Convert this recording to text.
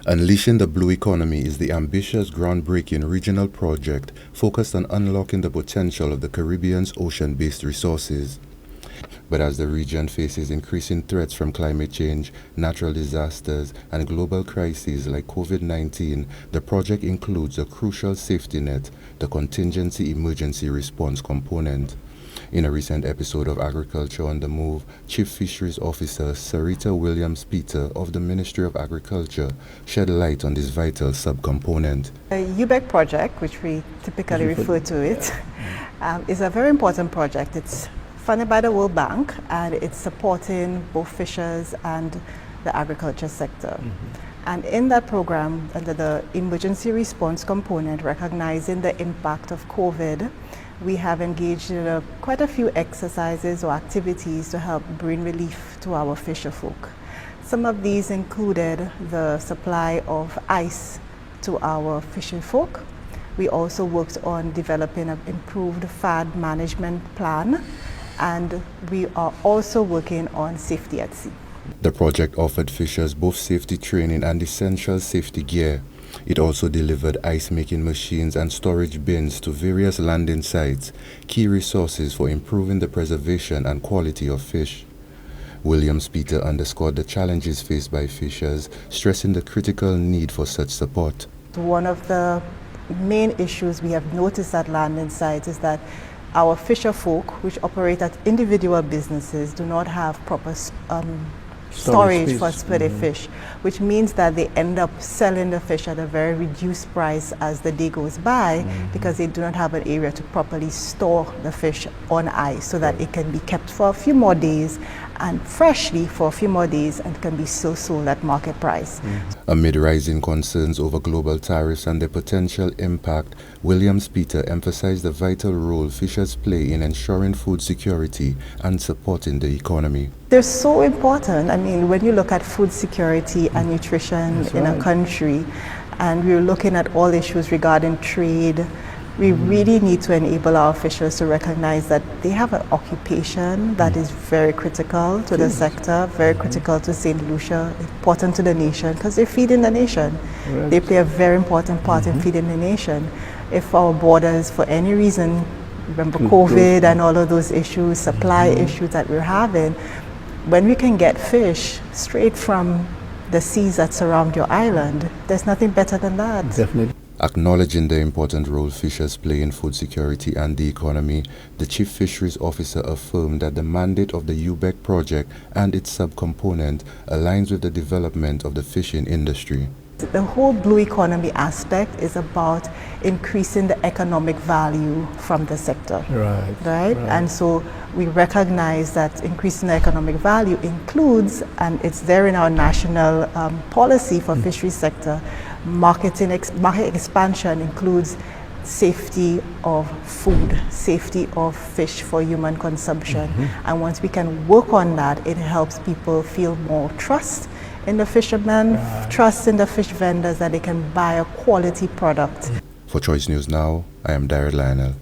Unleashing the Blue Economy is the ambitious, groundbreaking regional project focused on unlocking the potential of the Caribbean's ocean-based resources. But as the region faces increasing threats from climate change, natural disasters, and global crises like COVID-19, the project includes a crucial safety net, the Contingency Emergency Response component. In a recent episode of Agriculture on the Move, Chief Fisheries Officer Sarita Williams-Peter of the Ministry of Agriculture shed light on this vital subcomponent. The Ubec project, which we typically refer to it, is a very important project. It's funded by the World Bank and it's supporting both fishers and the agriculture sector. And in that program, under the emergency response component, recognizing the impact of COVID, we have engaged in quite a few exercises or activities to help bring relief to our fisher folk. Some of these included the supply of ice to our fishing folk. We also worked on developing an improved FAD management plan, and we are also working on safety at sea. The project offered fishers both safety training and essential safety gear. It also delivered ice-making machines and storage bins to various landing sites, key resources for improving the preservation and quality of fish. Williams-Peter underscored the challenges faced by fishers, stressing the critical need for such support. One of the main issues we have noticed at landing sites is that our fisher folk, which operate at individual businesses, do not have proper storage for their fish, which means that they end up selling the fish at a very reduced price as the day goes by, because they do not have an area to properly store the fish on ice so that it can be kept for a few more days and freshly for a few more days and can be still sold at market price. Amid rising concerns over global tariffs and their potential impact, Williams-Peter emphasized the vital role fishers play in ensuring food security and supporting the economy. They're so important. I mean, when you look at food security and nutrition in a country, and we're looking at all issues regarding trade, we really need to enable our fishers to recognize that they have an occupation that is very critical to the sector, very critical to St. Lucia, important to the nation, because they're feeding the nation. Right. They play a very important part in feeding the nation. If our borders, for any reason, remember COVID and all of those issues, supply issues that we're having, when we can get fish straight from the seas that surround your island, there's nothing better than that. Definitely. Acknowledging the important role fishers play in food security and the economy, the Chief Fisheries Officer affirmed that the mandate of the Ubec project and its subcomponent aligns with the development of the fishing industry. The whole blue economy aspect is about increasing the economic value from the sector. Right? And so we recognize that increasing the economic value includes, and it's there in our national policy for fisheries sector, market expansion includes safety of food, safety of fish for human consumption. And once we can work on that, it helps people feel more trust in the fishermen, trust in the fish vendors that they can buy a quality product. For Choice News Now, I am Darrell Lionel.